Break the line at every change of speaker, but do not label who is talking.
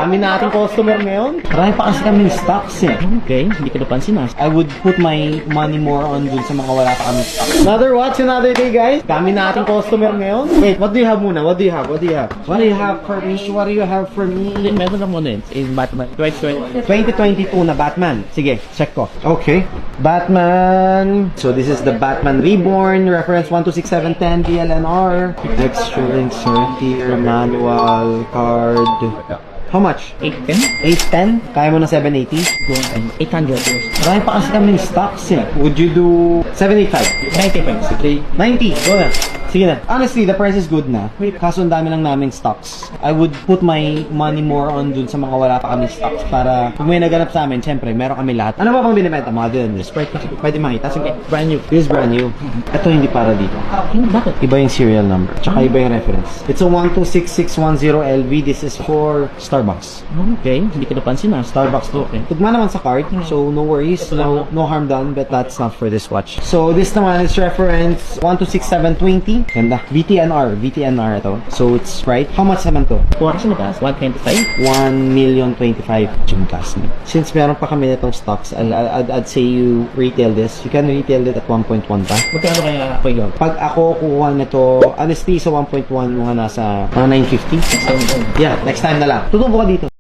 Dami nating customer ngayon. Marami pa kasi kami stocks eh.
Okay, hindi ko napansin ah.
I would put my money more on dun sa mga wala pa kami stocks. Another watch, another day guys. Dami nating customer ngayon. Wait, what do you have muna? What do you have? What do you have? What do you have for me? What do you have for me?
Meron lang muna in Batman 2020.
2022 na Batman. Sige, check ko. Okay. Batman. So this is the Batman Reborn. Reference 126710 DLNR. Extra insert here. Manual. Card. How much?
810?
810? Kaya mo na 780?
800.
Marami pa kasi kami stocks eh. Would you do 785?
90
90. Go na. Sige na. Honestly, the price is good na. Kaso ang dami lang naming stocks. I would put my money more on dun sa mga wala pa kami stocks para kung may naganap sa amin, syempre, meron kami lahat. Ano ba pang binibenta mo other than this? Pwede makita. Sige.
Brand new.
This is brand new. Ito hindi para dito.
Bakit?
Iba yung serial number. Tsaka iba yung reference. It's a 126610 LV. This is for Starbucks.
Okay, hindi ko napansin ah.
Starbucks to.
Okay.
Tugma naman sa card, so no worries. No harm done, but that's not for this watch. So this naman is reference 126720. Ganda. VTNR ito. So it's right. How much naman to?
Kuha kasi mataas. 125?
1,025,000 Jumkas. Since meron pa kami nitong stocks, I'd say you retail this. You can retail it at 1.1 pa.
Magkano kaya ako yun?
Pag ako kukuha nito, honestly sa 1.1 mga nasa 950. Yeah, next time na lang. Tutumbo ka dito.